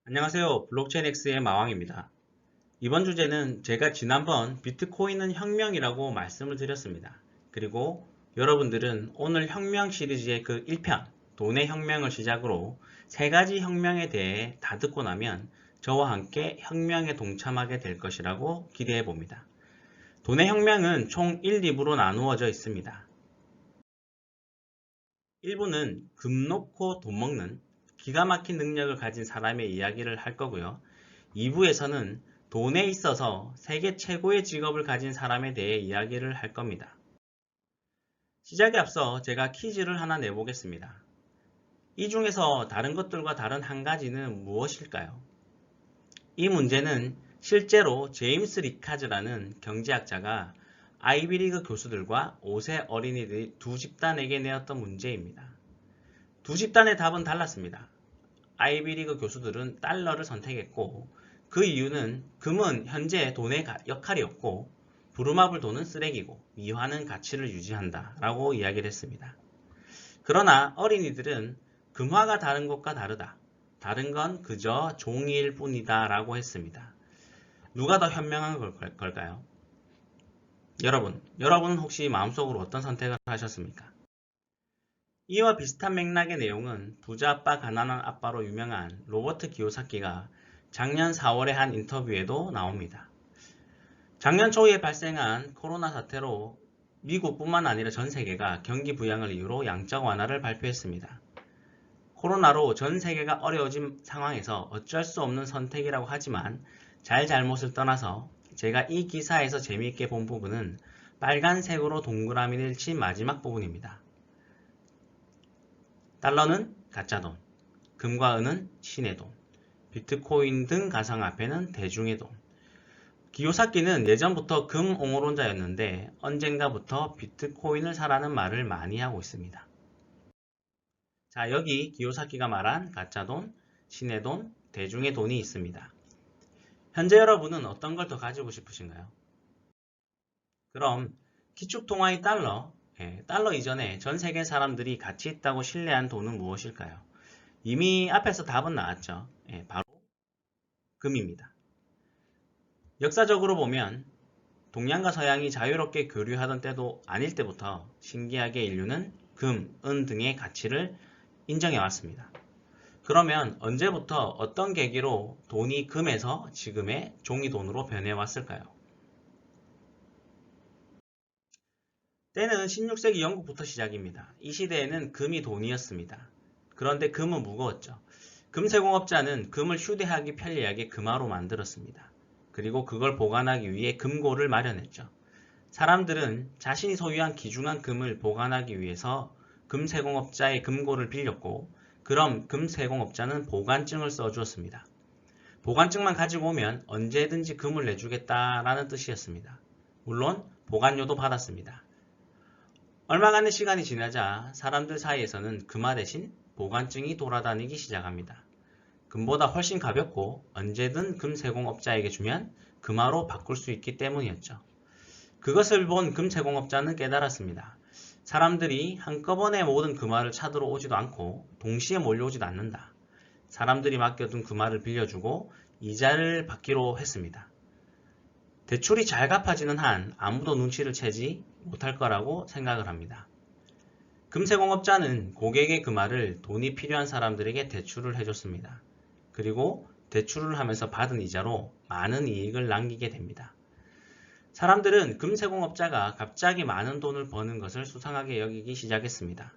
안녕하세요. 블록체인X의 마왕입니다. 이번 주제는 제가 지난번 비트코인은 혁명이라고 말씀을 드렸습니다. 그리고 여러분들은 오늘 혁명 시리즈의 그 1편, 돈의 혁명을 시작으로 세 가지 혁명에 대해 다 듣고 나면 저와 함께 혁명에 동참하게 될 것이라고 기대해 봅니다. 돈의 혁명은 총 1, 2부로 나누어져 있습니다. 1부는 금 놓고 돈 먹는 기가 막힌 능력을 가진 사람의 이야기를 할 거고요. 2부에서는 돈에 있어서 세계 최고의 직업을 가진 사람에 대해 이야기를 할 겁니다. 시작에 앞서 제가 퀴즈를 하나 내보겠습니다. 이 중에서 다른 것들과 다른 한 가지는 무엇일까요? 이 문제는 실제로 제임스 리카즈라는 경제학자가 아이비리그 교수들과 5세 어린이들 두 집단에게 내었던 문제입니다. 두 집단의 답은 달랐습니다. 아이비리그 교수들은 달러를 선택했고 그 이유는 금은 현재 돈의 역할이 없고 부루마블 돈은 쓰레기고 미화는 가치를 유지한다 라고 이야기를 했습니다. 그러나 어린이들은 금화가 다른 것과 다르다. 다른 건 그저 종이일 뿐이다 라고 했습니다. 누가 더 현명한 걸까요? 여러분은 혹시 마음속으로 어떤 선택을 하셨습니까? 이와 비슷한 맥락의 내용은 부자 아빠 가난한 아빠로 유명한 로버트 기요사키가 작년 4월에 한 인터뷰에도 나옵니다. 작년 초에 발생한 코로나 사태로 미국뿐만 아니라 전 세계가 경기 부양을 이유로 양적 완화를 발표했습니다. 코로나로 전 세계가 어려워진 상황에서 어쩔 수 없는 선택이라고 하지만 잘못을 떠나서 제가 이 기사에서 재미있게 본 부분은 빨간색으로 동그라미를 친 마지막 부분입니다. 달러는 가짜돈, 금과 은은 신의 돈, 비트코인 등 가상화폐는 대중의 돈. 기요사키는 예전부터 금옹호론자였는데 언젠가부터 비트코인을 사라는 말을 많이 하고 있습니다. 자, 여기 기요사키가 말한 가짜돈, 신의 돈, 대중의 돈이 있습니다. 현재 여러분은 어떤 걸 더 가지고 싶으신가요? 그럼 기축통화인 달러, 달러 이전에 전 세계 사람들이 가치 있다고 신뢰한 돈은 무엇일까요? 이미 앞에서 답은 나왔죠. 바로 금입니다. 역사적으로 보면 동양과 서양이 자유롭게 교류하던 때도 아닐 때부터 신기하게 인류는 금, 은 등의 가치를 인정해 왔습니다. 그러면 언제부터 어떤 계기로 돈이 금에서 지금의 종이돈으로 변해왔을까요? 때는 16세기 영국부터 시작입니다. 이 시대에는 금이 돈이었습니다. 그런데 금은 무거웠죠. 금세공업자는 금을 휴대하기 편리하게 금화로 만들었습니다. 그리고 그걸 보관하기 위해 금고를 마련했죠. 사람들은 자신이 소유한 귀중한 금을 보관하기 위해서 금세공업자의 금고를 빌렸고 그럼 금세공업자는 보관증을 써주었습니다. 보관증만 가지고 오면 언제든지 금을 내주겠다라는 뜻이었습니다. 물론 보관료도 받았습니다. 얼마간의 시간이 지나자 사람들 사이에서는 금화 대신 보관증이 돌아다니기 시작합니다. 금보다 훨씬 가볍고 언제든 금세공업자에게 주면 금화로 바꿀 수 있기 때문이었죠. 그것을 본 금세공업자는 깨달았습니다. 사람들이 한꺼번에 모든 금화를 찾으러 오지도 않고 동시에 몰려오지도 않는다. 사람들이 맡겨둔 금화를 빌려주고 이자를 받기로 했습니다. 대출이 잘 갚아지는 한 아무도 눈치를 채지 못할 거라고 생각을 합니다. 금세공업자는 고객의 금화를 돈이 필요한 사람들에게 대출을 해줬습니다. 그리고 대출을 하면서 받은 이자로 많은 이익을 남기게 됩니다. 사람들은 금세공업자가 갑자기 많은 돈을 버는 것을 수상하게 여기기 시작했습니다.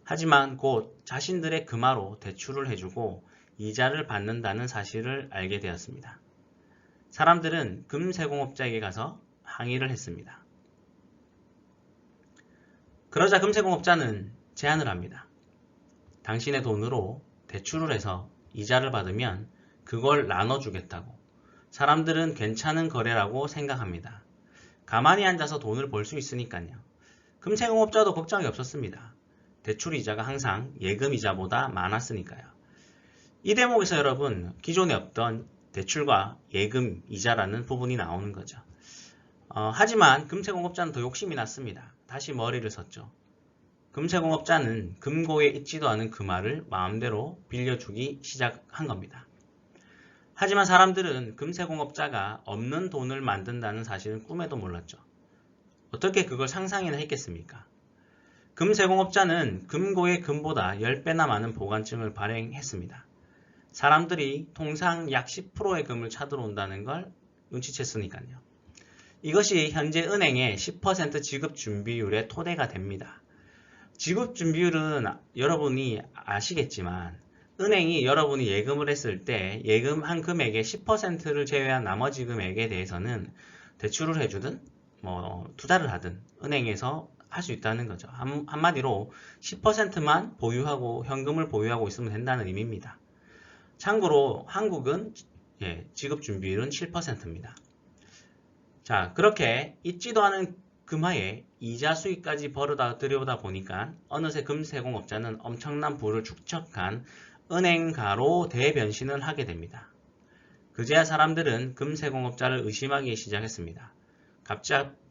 하지만 곧 자신들의 금화로 대출을 해주고 이자를 받는다는 사실을 알게 되었습니다. 사람들은 금세공업자에게 가서 항의를 했습니다. 그러자 금세공업자는 제안을 합니다. 당신의 돈으로 대출을 해서 이자를 받으면 그걸 나눠주겠다고. 사람들은 괜찮은 거래라고 생각합니다. 가만히 앉아서 돈을 벌 수 있으니까요. 금세공업자도 걱정이 없었습니다. 대출 이자가 항상 예금 이자보다 많았으니까요. 이 대목에서 여러분, 기존에 없던 대출과 예금 이자라는 부분이 나오는 거죠. 하지만 금세공업자는 더 욕심이 났습니다. 다시 머리를 썼죠. 금세공업자는 금고에 있지도 않은 금화를 마음대로 빌려주기 시작한 겁니다. 하지만 사람들은 금세공업자가 없는 돈을 만든다는 사실은 꿈에도 몰랐죠. 어떻게 그걸 상상이나 했겠습니까? 금세공업자는 금고의 금보다 10배나 많은 보관증을 발행했습니다. 사람들이 통상 약 10%의 금을 찾으러 온다는 걸 눈치챘으니까요. 이것이 현재 은행의 10% 지급 준비율의 토대가 됩니다. 지급 준비율은 여러분이 아시겠지만 은행이 여러분이 예금을 했을 때 예금한 금액의 10%를 제외한 나머지 금액에 대해서는 대출을 해주든 투자를 하든 은행에서 할 수 있다는 거죠. 한마디로 10%만 보유하고 현금을 보유하고 있으면 된다는 의미입니다. 참고로 한국은 지급 준비율은 7%입니다. 자, 그렇게 있지도 않은 금화에 이자 수익까지 들여오다 보니까 어느새 금세공업자는 엄청난 부를 축적한 은행가로 대변신을 하게 됩니다. 그제야 사람들은 금세공업자를 의심하기 시작했습니다.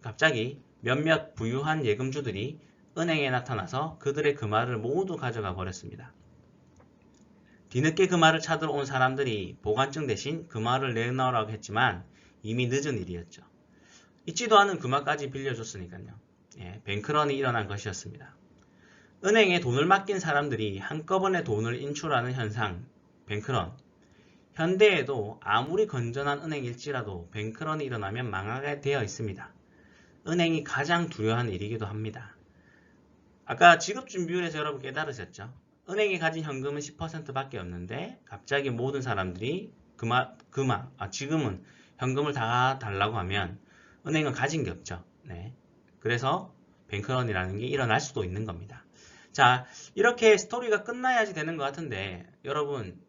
갑자기 몇몇 부유한 예금주들이 은행에 나타나서 그들의 금화를 모두 가져가 버렸습니다. 뒤늦게 금화를 찾으러 온 사람들이 보관증 대신 금화를 내놓으라고 했지만 이미 늦은 일이었죠. 있지도 않은 금화까지 빌려줬으니까요. 뱅크런이 일어난 것이었습니다. 은행에 돈을 맡긴 사람들이 한꺼번에 돈을 인출하는 현상, 뱅크런. 현대에도 아무리 건전한 은행일지라도 뱅크런이 일어나면 망하게 되어 있습니다. 은행이 가장 두려워하는 일이기도 합니다. 아까 지급준비율에서 여러분 깨달으셨죠? 은행이 가진 현금은 10%밖에 없는데 갑자기 모든 사람들이 지금은 현금을 다 달라고 하면 은행은 가진 게 없죠. 그래서 뱅크런이라는 게 일어날 수도 있는 겁니다. 자, 이렇게 스토리가 끝나야지 되는 것 같은데 여러분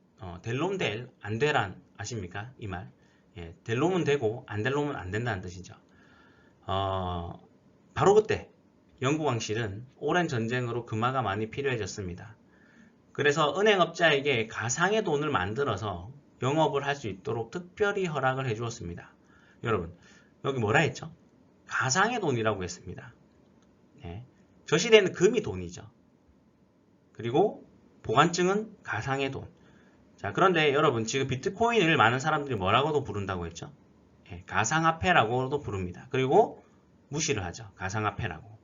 될 놈 될, 안 되란 아십니까? 이 말. 될 놈은 되고 안 될 놈은 안 된다는 뜻이죠. 바로 그때 영국 왕실은 오랜 전쟁으로 금화가 많이 필요해졌습니다. 그래서 은행업자에게 가상의 돈을 만들어서 영업을 할 수 있도록 특별히 허락을 해주었습니다. 여러분 여기 뭐라 했죠? 가상의 돈이라고 했습니다. 저 시대에는 금이 돈이죠. 그리고 보관증은 가상의 돈. 자, 그런데 여러분 지금 비트코인을 많은 사람들이 뭐라고도 부른다고 했죠? 가상화폐라고도 부릅니다. 그리고 무시를 하죠. 가상화폐라고.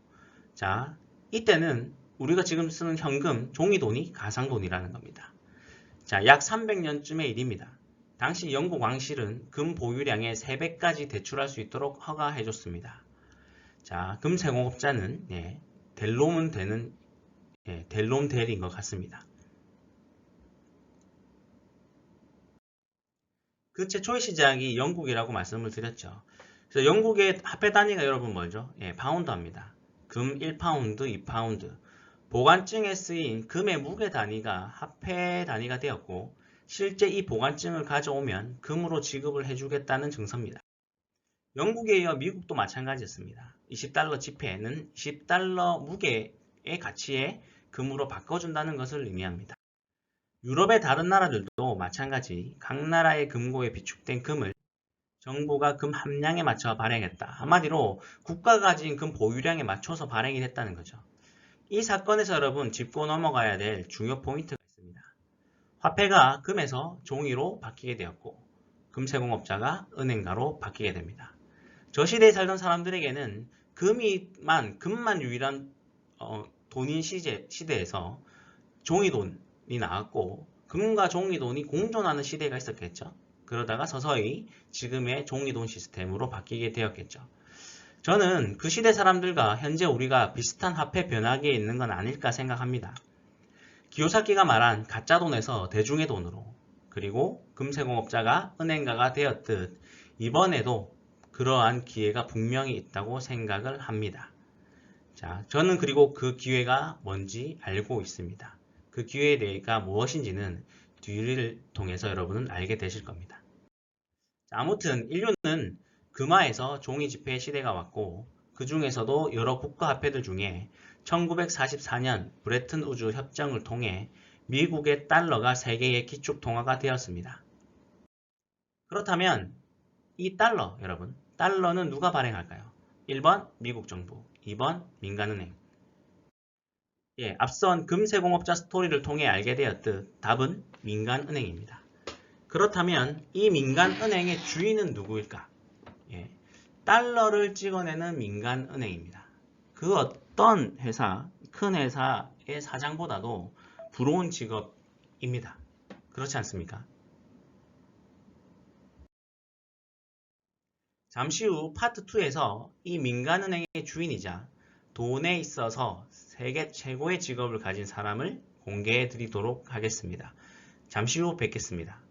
자, 이때는 우리가 지금 쓰는 현금, 종이돈이 가상돈이라는 겁니다. 자, 약 300년쯤의 일입니다. 당시 영국 왕실은 금 보유량의 3배까지 대출할 수 있도록 허가해줬습니다. 자, 금세공업자는 될 놈은 되는 될 놈 될인 것 같습니다. 그 최초의 시작이 영국이라고 말씀을 드렸죠. 그래서 영국의 화폐 단위가 여러분 뭐죠? 파운드입니다. 금 1파운드, 2파운드. 보관증에 쓰인 금의 무게 단위가 화폐 단위가 되었고 실제 이 보관증을 가져오면 금으로 지급을 해주겠다는 증서입니다. 영국에 이어 미국도 마찬가지였습니다. 20달러 지폐는 20달러 무게의 가치에 금으로 바꿔준다는 것을 의미합니다. 유럽의 다른 나라들도 마찬가지 각 나라의 금고에 비축된 금을 정부가 금 함량에 맞춰 발행했다. 한마디로 국가가 가진 금 보유량에 맞춰서 발행이 됐다는 거죠. 이 사건에서 여러분 짚고 넘어가야 될 중요 포인트가 있습니다. 화폐가 금에서 종이로 바뀌게 되었고 금세공업자가 은행가로 바뀌게 됩니다. 저 시대에 살던 사람들에게는 금만 유일한 돈인 시대에서 종이돈이 나왔고 금과 종이돈이 공존하는 시대가 있었겠죠. 그러다가 서서히 지금의 종이돈 시스템으로 바뀌게 되었겠죠. 저는 그 시대 사람들과 현재 우리가 비슷한 화폐 변화기에 있는 건 아닐까 생각합니다. 기요사키가 말한 가짜돈에서 대중의 돈으로 그리고 금세공업자가 은행가가 되었듯 이번에도 그러한 기회가 분명히 있다고 생각을 합니다. 자, 저는 그리고 그 기회가 뭔지 알고 있습니다. 그 기회가 무엇인지는 뒤를 통해서 여러분은 알게 되실 겁니다. 자, 아무튼 인류는 금화에서 종이 지폐의 시대가 왔고 그 중에서도 여러 국가화폐들 중에 1944년 브레튼 우주 협정을 통해 미국의 달러가 세계의 기축통화가 되었습니다. 그렇다면 이 달러, 여러분, 달러는 누가 발행할까요? 1번 미국 정부, 2번 민간은행. 앞선 금세공업자 스토리를 통해 알게 되었듯 답은 민간은행입니다. 그렇다면 이 민간은행의 주인은 누구일까? 예, 달러를 찍어내는 민간은행입니다. 그 어떤 회사, 큰 회사의 사장보다도 부러운 직업입니다. 그렇지 않습니까? 잠시 후 파트 2에서 이 민간은행의 주인이자 돈에 있어서 세계 최고의 직업을 가진 사람을 공개해 드리도록 하겠습니다. 잠시 후 뵙겠습니다.